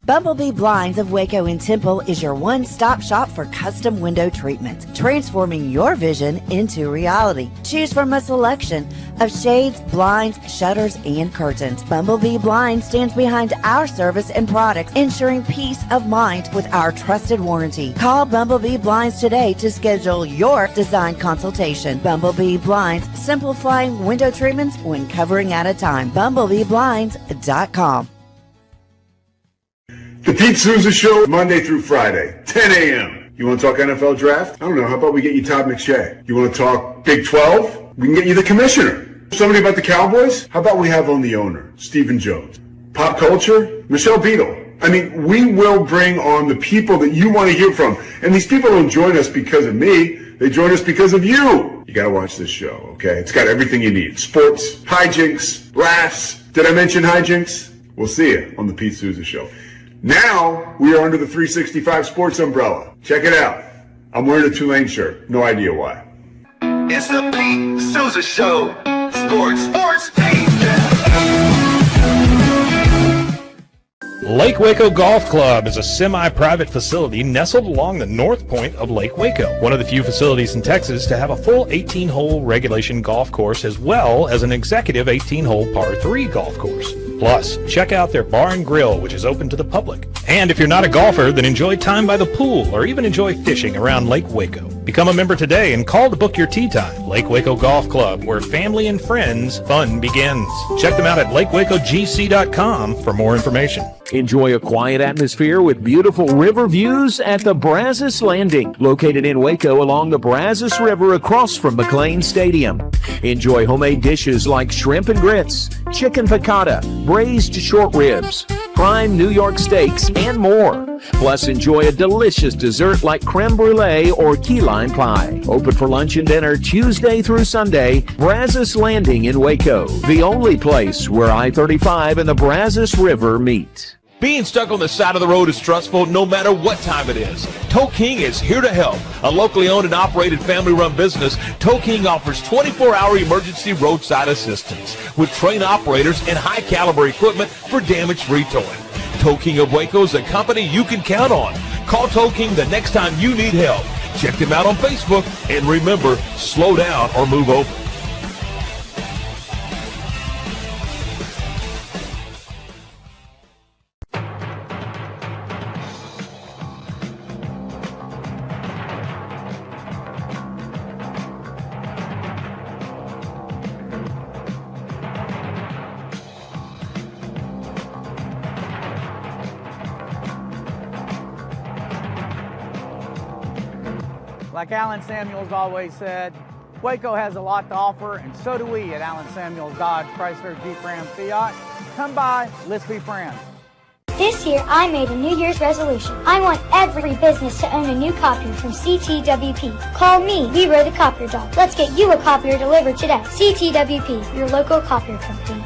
Bumblebee Blinds of Waco and Temple is your one-stop shop for custom window treatment, transforming your vision into reality. Choose from a selection of shades, blinds, shutters, and curtains. Bumblebee Blinds stands behind our service and products, ensuring peace of mind with our trusted warranty. Call Bumblebee Blinds today to schedule your design consultation. Bumblebee Blinds, simplifying window treatments one covering at a time. BumblebeeBlinds.com. The Pete Souza Show, Monday through Friday, 10 a.m. You want to talk NFL draft? I don't know. How about we get you Todd McShay? You want to talk Big 12? We can get you the commissioner. Somebody about the Cowboys? How about we have on the owner, Stephen Jones? Pop culture? Michelle Beadle. I mean, we will bring on the people that you want to hear from. And these people don't join us because of me. They join us because of you. You got to watch this show, okay? It's got everything you need. Sports, hijinks, laughs. Did I mention hijinks? We'll see you on the Pete Souza Show. Now, we are under the 365 Sports umbrella. Check it out. I'm wearing a Tulane shirt. No idea why. It's the Pete Souza Show. Sports. Lake Waco Golf Club is a semi-private facility nestled along the north point of Lake Waco, one of the few facilities in Texas to have a full 18-hole regulation golf course as well as an executive 18-hole par 3 golf course. Plus, check out their bar and grill, which is open to the public. And if you're not a golfer, then enjoy time by the pool or even enjoy fishing around Lake Waco. Become a member today and call to book your tee time. Lake Waco Golf Club, where family and friends fun begins. Check them out at lakewacogc.com for more information. Enjoy a quiet atmosphere with beautiful river views at the Brazos Landing, located in Waco along the Brazos River across from McLean Stadium. Enjoy homemade dishes like shrimp and grits, chicken piccata, braised short ribs, prime New York steaks, and more. Plus, enjoy a delicious dessert like creme brulee or key lime pie. Open for lunch and dinner Tuesday through Sunday. Brazos Landing in Waco, the only place where I-35 and the Brazos River meet. Being stuck on the side of the road is stressful no matter what time it is. Tow King is here to help. A locally owned and operated family-run business, Tow King offers 24-hour emergency roadside assistance with trained operators and high-caliber equipment for damage-free towing. Tow King of Waco is a company you can count on. Call Tow King the next time you need help. Check them out on Facebook, and remember, slow down or move over. Like Alan Samuels always said, Waco has a lot to offer, and so do we at Alan Samuels Dodge Chrysler Jeep Ram Fiat. Come by, let's be friends. This year, I made a New Year's resolution. I want every business to own a new copier from CTWP. Call me, Leroy the Copier Dog. Let's get you a copier delivered today. CTWP, your local copier company.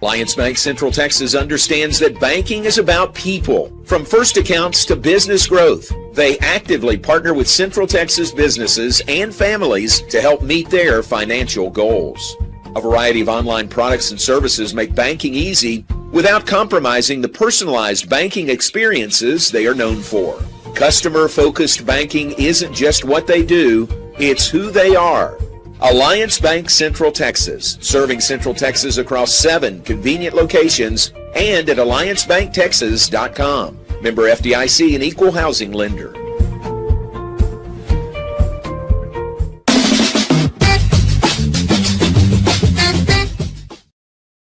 Alliance Bank Central Texas understands that banking is about people. From first accounts to business growth, they actively partner with Central Texas businesses and families to help meet their financial goals. A variety of online products and services make banking easy without compromising the personalized banking experiences they are known for. Customer-focused banking isn't just what they do, it's who they are. Alliance Bank Central Texas, serving Central Texas across 7 convenient locations and at alliancebanktexas.com. Member FDIC and equal housing lender.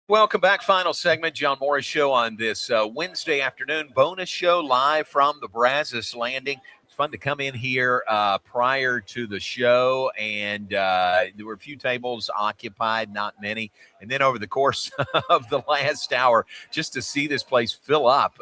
Welcome back. Final segment, John Morris Show on this Wednesday afternoon. Bonus show live from the Brazos Landing. Fun to come in here prior to the show, and there were a few tables occupied, not many. And then over the course of the last hour, just to see this place fill up,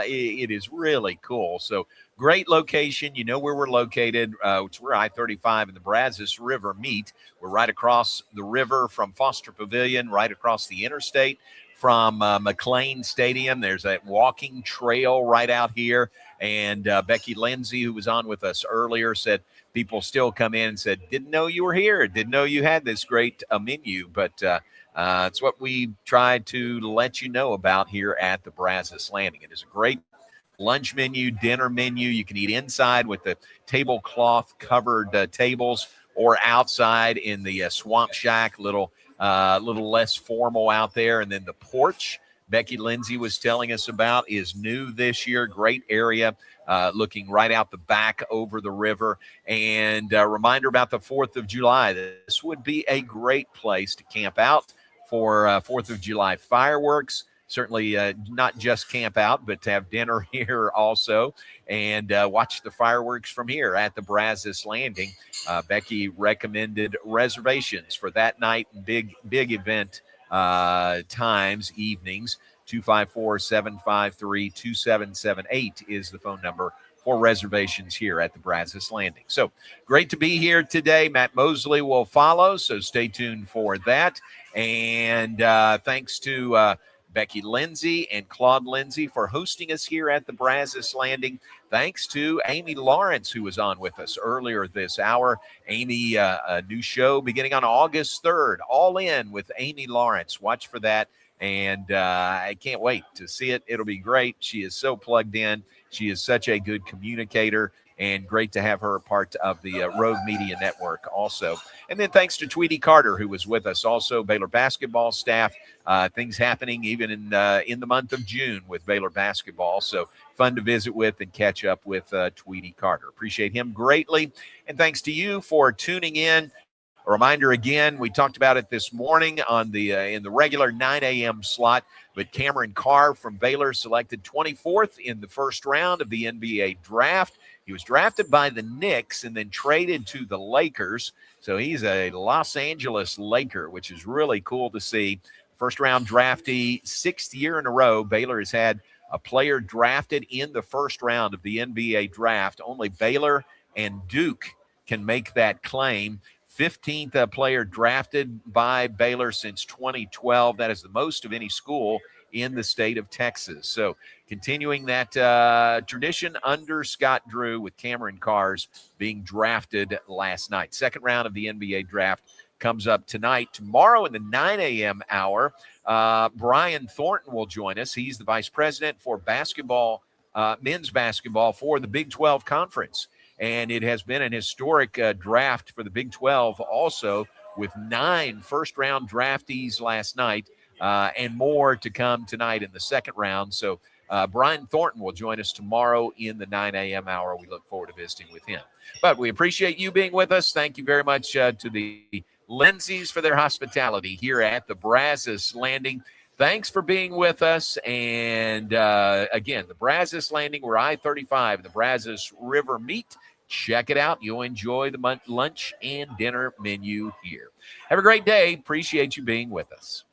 it is really cool. So great location. You know where we're located. It's where I-35 and the Brazos River meet. We're right across the river from Foster Pavilion, right across the interstate from McLean Stadium. There's a walking trail right out here. And Becky Lindsay, who was on with us earlier, said people still come in and said, didn't know you were here, didn't know you had this great menu. But it's what we tried to let you know about here at the Brazos Landing. It is a great lunch menu, dinner menu. You can eat inside with the tablecloth covered tables or outside in the Swamp Shack, little less formal out there. And then the porch Becky Lindsay was telling us about is new this year. Great area, looking right out the back over the river. And a reminder about the 4th of July. This would be a great place to camp out for 4th of July fireworks. Certainly not just camp out, but to have dinner here also and watch the fireworks from here at the Brazos Landing. Becky recommended reservations for that night, big event times, evenings. 254-753-2778 is the phone number for reservations here at the Brazos Landing. So great to be here today. Matt Mosley will follow, so stay tuned for that. And thanks to Becky Lindsay and Claude Lindsay for hosting us here at the Brazos Landing. Thanks to Amy Lawrence, who was on with us earlier this hour. Amy, a new show beginning on August 3rd, All In with Amy Lawrence. Watch for that And I can't wait to see it. It'll be great. She is so plugged in. She is such a good communicator, and great to have her a part of the Rogue Media Network also. And then thanks to Tweety Carter, who was with us also, Baylor basketball staff. Things happening even in the month of June with Baylor basketball. So fun to visit with and catch up with Tweety Carter. Appreciate him greatly. And thanks to you for tuning in. A reminder again, we talked about it this morning on the in the regular 9 a.m. slot, but Cam Carr from Baylor selected 24th in the first round of the NBA draft. He was drafted by the Knicks and then traded to the Lakers. So he's a Los Angeles Laker, which is really cool to see. First round draftee, 6th year in a row. Baylor has had a player drafted in the first round of the NBA draft. Only Baylor and Duke can make that claim. 15th player drafted by Baylor since 2012. That is the most of any school in the state of Texas. So continuing that tradition under Scott Drew with Cam Carr's being drafted last night. Second round of the NBA draft comes up tonight. Tomorrow in the 9 a.m. hour, Brian Thornton will join us. He's the vice president for basketball, men's basketball for the Big 12 Conference. And it has been an historic draft for the Big 12 also, with 9 first-round draftees last night and more to come tonight in the second round. So Brian Thornton will join us tomorrow in the 9 a.m. hour. We look forward to visiting with him. But we appreciate you being with us. Thank you very much to the Lindsays for their hospitality here at the Brazos Landing. Thanks for being with us. And again, the Brazos Landing, where I-35 and the Brazos River meet. Check it out. You'll enjoy the lunch and dinner menu here. Have a great day. Appreciate you being with us.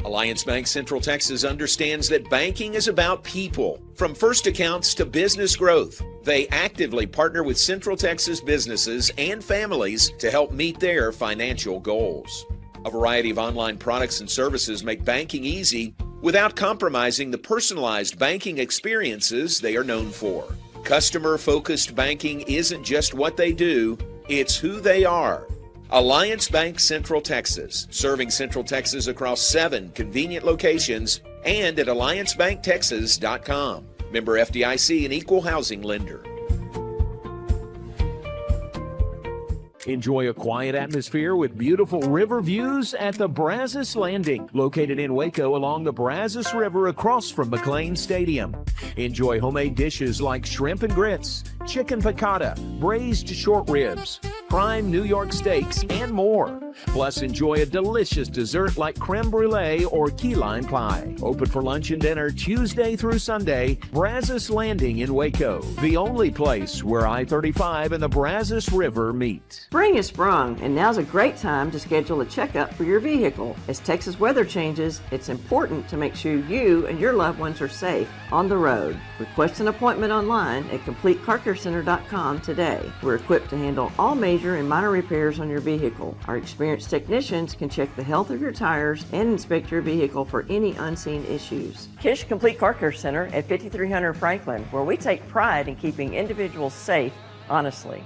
Alliance Bank Central Texas understands that banking is about people. From first accounts to business growth, they actively partner with Central Texas businesses and families to help meet their financial goals. A variety of online products and services make banking easy without compromising the personalized banking experiences they are known for. Customer-focused banking isn't just what they do, it's who they are. Alliance Bank Central Texas, serving Central Texas across 7 convenient locations and at alliancebanktexas.com. Member FDIC, an equal housing lender. Enjoy a quiet atmosphere with beautiful river views at the Brazos Landing, located in Waco along the Brazos River across from McLean Stadium. Enjoy homemade dishes like shrimp and grits, chicken piccata, braised short ribs, prime New York steaks, and more. Plus, enjoy a delicious dessert like creme brulee or key lime pie. Open for lunch and dinner Tuesday through Sunday. Brazos Landing in Waco, the only place where I-35 and the Brazos River meet. Spring is sprung, and now's a great time to schedule a checkup for your vehicle. As Texas weather changes, it's important to make sure you and your loved ones are safe on the road. Request an appointment online at CompleteCarCareCenter.com today. We're equipped to handle all major and minor repairs on your vehicle. Our experienced technicians can check the health of your tires and inspect your vehicle for any unseen issues. Kish Complete Car Care Center at 5300 Franklin, where we take pride in keeping individuals safe honestly.